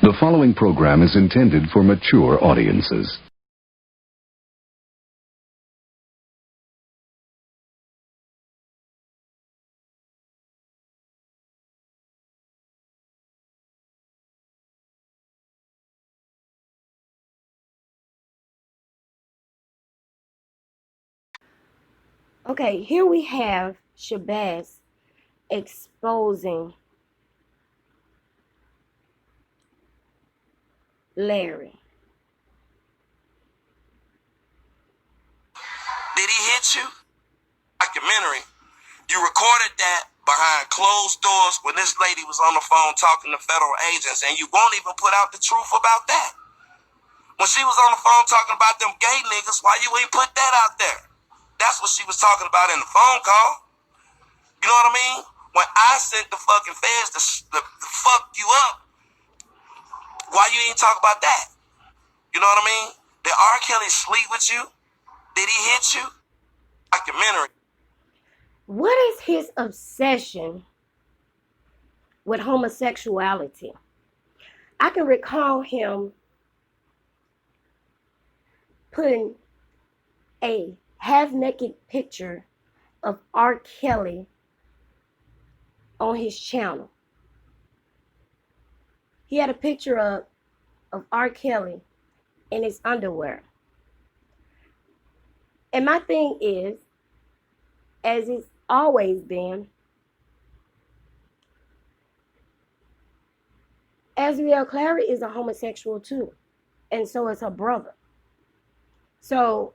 The following program is intended for mature audiences. Okay, here we have Shabazz exposing Larry. Did he hit you? Documentary. You recorded that behind closed doors when this lady was on the phone talking to federal agents, and you won't even put out the truth about that. When she was on the phone talking about them gay niggas, why you ain't put that out there? That's what she was talking about in the phone call. You know what I mean? When I sent the fucking feds to fuck you up, why you ain't talk about that? You know what I mean? Did R. Kelly sleep with you? Did he hit you? Documentary. What is his obsession with homosexuality? I can recall him putting a half-naked picture of R. Kelly on his channel. He had a picture of R. Kelly in his underwear. And my thing is, as it's always been, Azriel Clary is a homosexual too, and so is her brother. So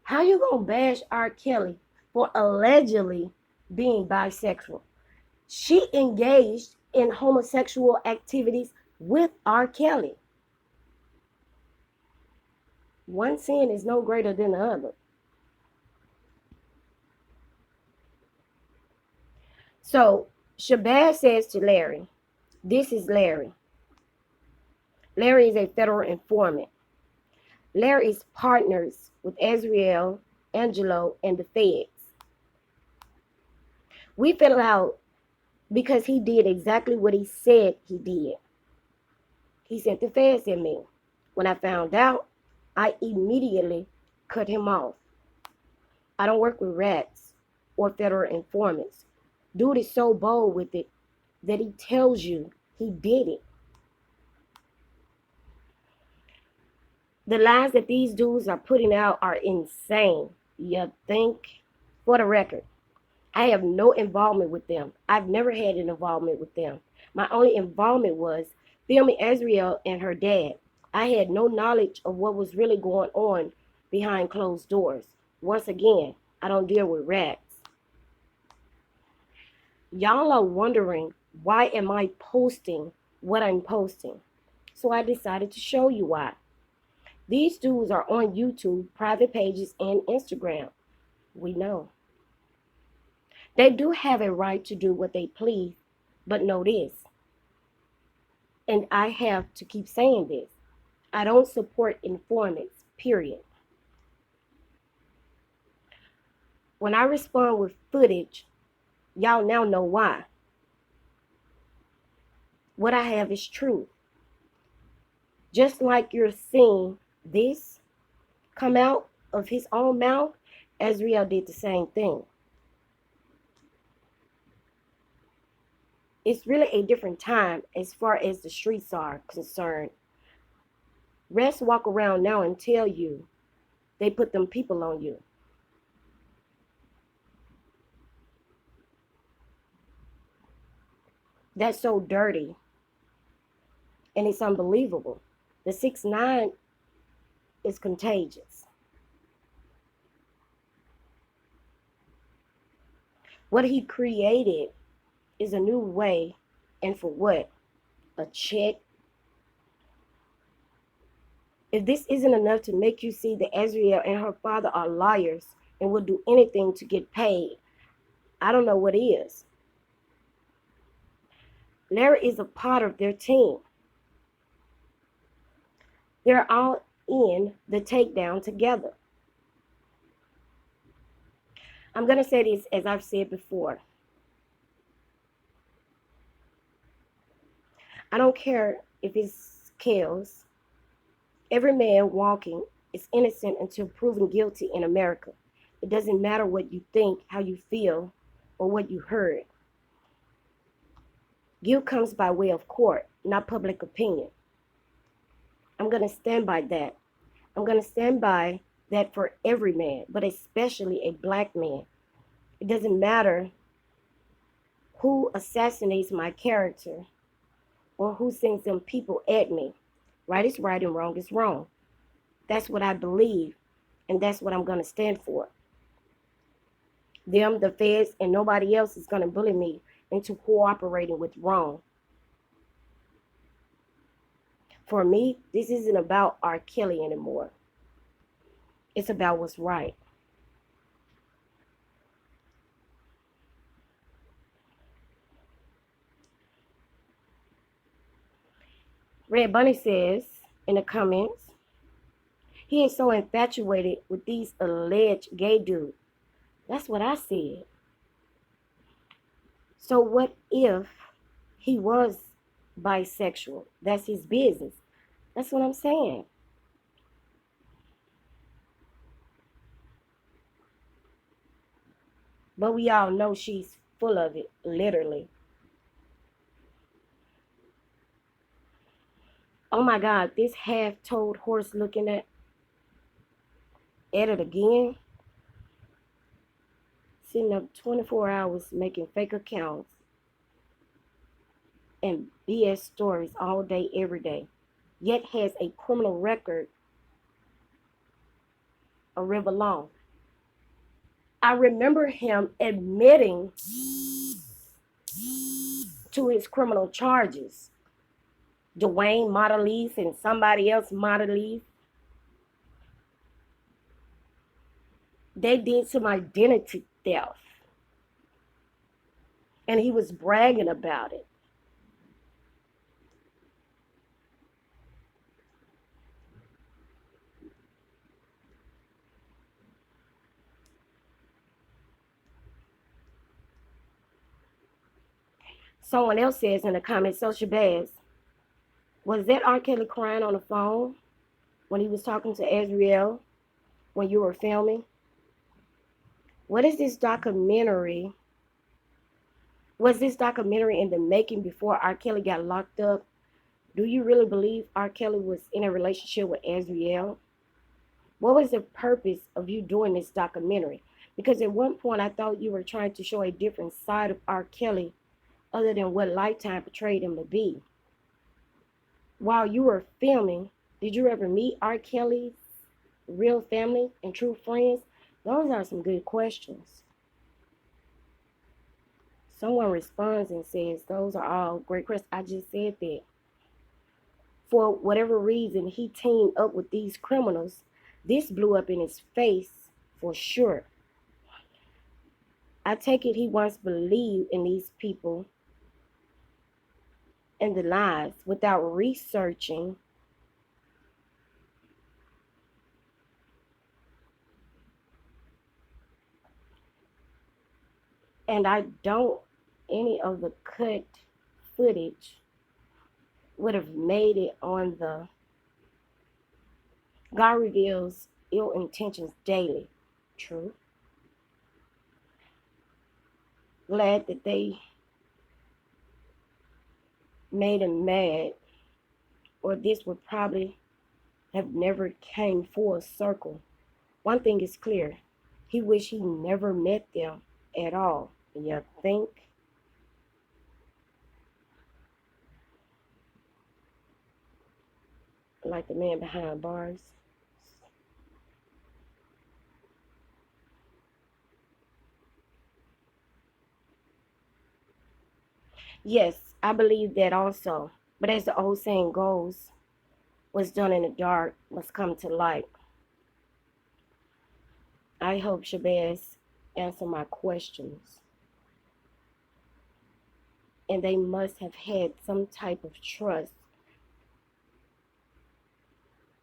how you gonna bash R. Kelly for allegedly being bisexual? She engaged in homosexual activities with R. Kelly. One sin is no greater than the other. So Shabazz says to Larry, this is Larry. Larry is a federal informant. Larry is partners with Azriel, Angelo, and the feds. We fell out because he did exactly what he said he did. He sent the feds at me. When I found out, I immediately cut him off. I don't work with rats or federal informants. Dude is so bold with it that he tells you he did it. The lies that these dudes are putting out are insane. You think? For the record, I have no involvement with them. I've never had an involvement with them. My only involvement was filming Azriel and her dad. I had no knowledge of what was really going on behind closed doors. Once again, I don't deal with rats. Y'all are wondering, why am I posting what I'm posting? So I decided to show you why. These dudes are on YouTube, private pages, and Instagram. We know. They do have a right to do what they please, but know this, and I have to keep saying this, I don't support informants, period. When I respond with footage, y'all now know why. What I have is truth. Just like you're seeing this come out of his own mouth, Azriel did the same thing. It's really a different time as far as the streets are concerned. Rest walk around now and tell you they put them people on you. That's so dirty. And it's unbelievable. The 6ix9ine is contagious. What he created is a new way, and for what? A check? If this isn't enough to make you see that Azriel and her father are liars and will do anything to get paid, I don't know what is. Larry is a part of their team. They're all in the takedown together. I'm going to say this as I've said before. I don't care if it's chaos. Every man walking is innocent until proven guilty in America. It doesn't matter what you think, how you feel, or what you heard. Guilt comes by way of court, not public opinion. I'm going to stand by that. I'm going to stand by that for every man, but especially a black man. It doesn't matter who assassinates my character or who sends them people at me. Right is right and wrong is wrong. That's what I believe, and that's what I'm going to stand for. Them, the feds, and nobody else is going to bully me into cooperating with wrong. For me, this isn't about R. Kelly anymore. It's about what's right. Red Bunny says in the comments, he is so infatuated with these alleged gay dudes. That's what I said. So what if he was bisexual? That's his business. That's what I'm saying. But we all know she's full of it, literally. Oh my God, this half-toed horse looking at it again. Sitting up 24 hours making fake accounts and BS stories all day, every day. Yet has a criminal record a river long. I remember him admitting to his criminal charges. Dwayne Modelise and somebody else Modelise. They did some identity theft. And he was bragging about it. Someone else says in the comments, Social Bass, was that R. Kelly crying on the phone when he was talking to Azriel when you were filming? What is this documentary? Was this documentary in the making before R. Kelly got locked up? Do you really believe R. Kelly was in a relationship with Azriel? What was the purpose of you doing this documentary? Because at one point I thought you were trying to show a different side of R. Kelly other than what Lifetime portrayed him to be. While you were filming, did you ever meet R. Kelly's real family and true friends? Those are some good questions. Someone responds and says, those are all great questions. I just said that. For whatever reason, he teamed up with these criminals. This blew up in his face for sure. I take it he once believed in these people and the lies without researching and I don't any of the cut footage would have made it on the God reveals ill intentions daily. True. Glad that they made him mad, or this would probably have never came full circle. One thing is clear. He wished he never met them at all. You think? Like the man behind bars. Yes, I believe that also. But as the old saying goes, what's done in the dark must come to light. I hope Shabazz answer my questions. And they must have had some type of trust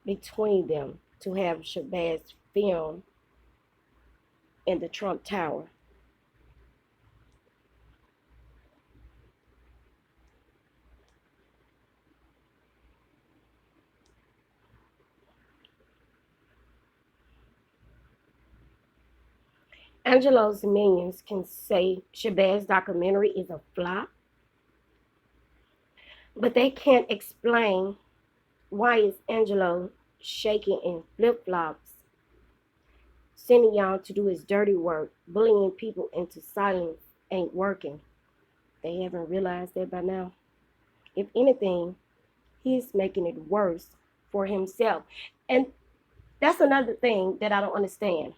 between them to have Shabazz film in the Trump Tower. Angelo's minions can say Shabazz documentary is a flop, but they can't explain why is Angelo shaking in flip-flops, sending y'all to do his dirty work, bullying people into silence ain't working. They haven't realized that by now. If anything, he's making it worse for himself. And that's another thing that I don't understand.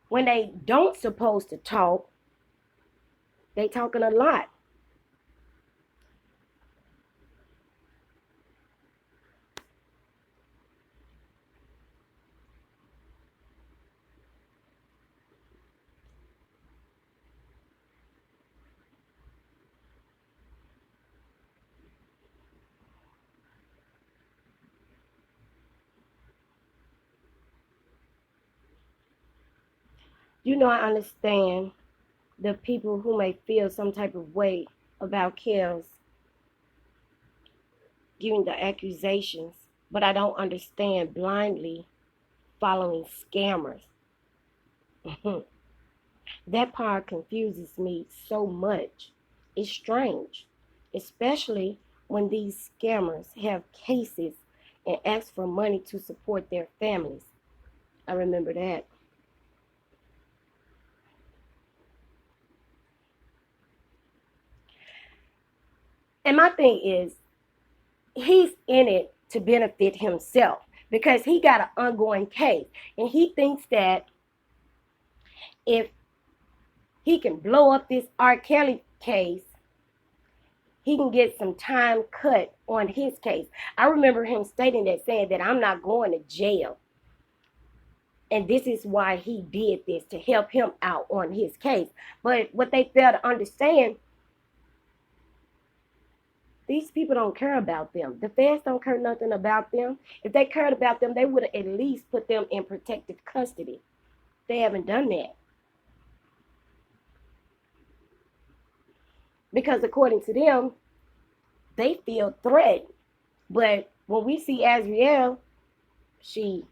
When they don't supposed to talk, they talking a lot. I understand the people who may feel some type of way about Kells giving the accusations, but I don't understand blindly following scammers. That part confuses me so much. It's strange, especially when these scammers have cases and ask for money to support their families. I remember that. And my thing is, he's in it to benefit himself because he got an ongoing case. And he thinks that if he can blow up this R. Kelly case, he can get some time cut on his case. I remember him stating that, saying that I'm not going to jail. And this is why he did this, to help him out on his case. But what they fail to understand, these people don't care about them. The feds don't care nothing about them. If they cared about them, they would have at least put them in protective custody. They haven't done that. Because according to them, they feel threatened. But when we see Azriel, she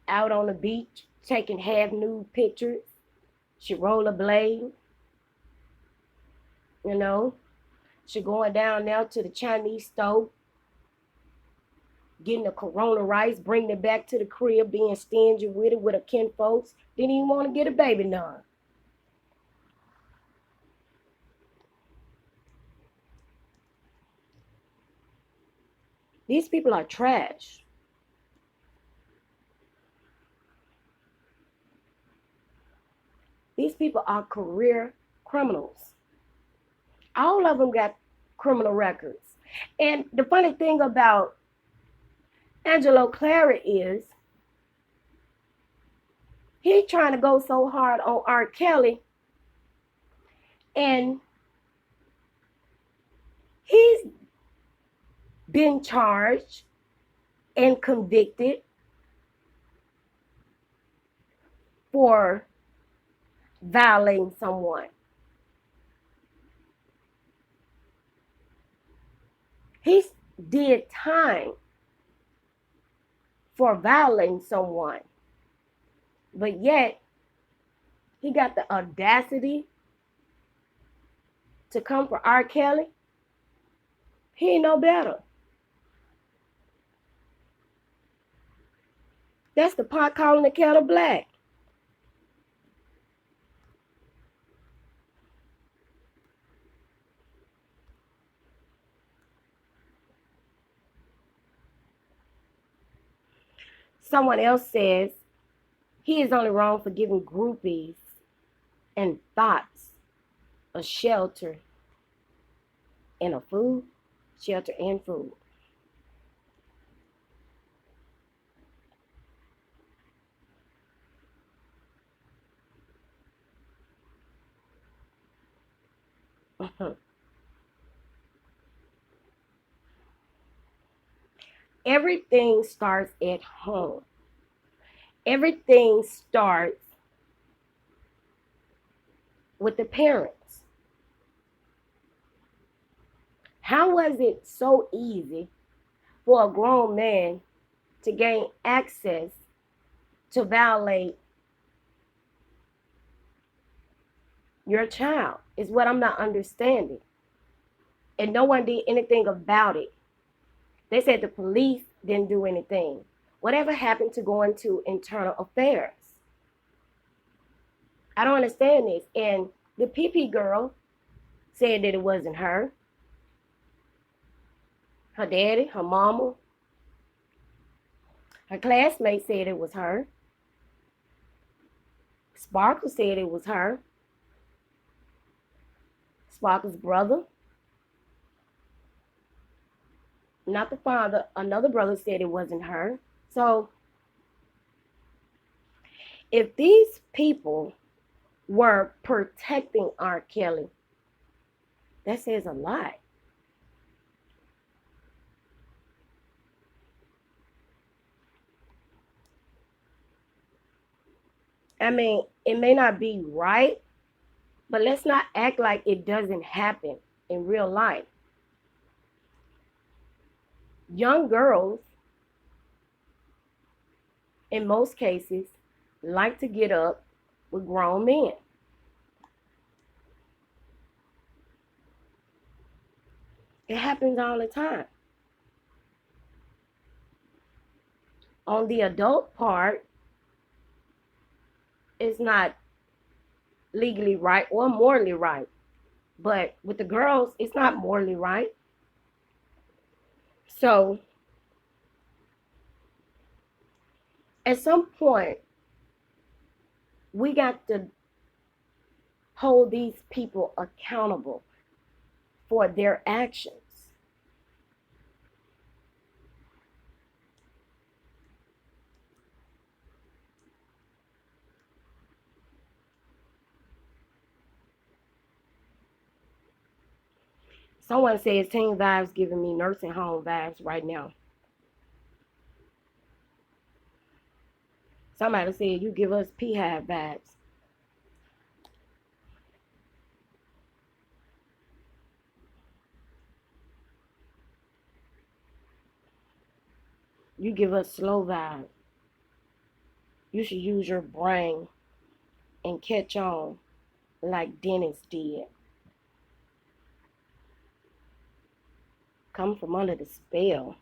out on the beach taking half nude pictures. She rollerblade. She going down now to the Chinese stove, getting the Corona rice, bringing it back to the crib, being stingy with it with her kinfolks. Didn't even want to get a baby none. These people are trash. These people are career criminals. All of them got criminal records. And the funny thing about Angelo Clara is he's trying to go so hard on R. Kelly, and he's been charged and convicted for violating someone. He did time for violating someone, but yet he got the audacity to come for R. Kelly. He ain't no better. That's the pot calling the kettle black. Someone else says he is only wrong for giving groupies and thoughts a shelter and a food. Shelter and food. Everything starts at home. Everything starts with the parents. How was it so easy for a grown man to gain access to violate your child is what I'm not understanding. And no one did anything about it. They said the police didn't do anything. Whatever happened to going to internal affairs? I don't understand this. And the PP girl said that it wasn't her. Her daddy, her mama, her classmate said it was her. Sparkle said it was her. Sparkle's brother, not the father, another brother said it wasn't her. So if these people were protecting R. Kelly, that says a lot. I mean, it may not be right, but let's not act like it doesn't happen in real life. Young girls, in most cases, like to get up with grown men. It happens all the time. On the adult part, it's not legally right or morally right. But with the girls, it's not morally right. So at some point, we got to hold these people accountable for their actions. Someone says Teen Vibes giving me nursing home vibes right now. Somebody said you give us Beehive vibes. You give us slow vibes. You should use your brain and catch on like Dennis did. Come from under the spell.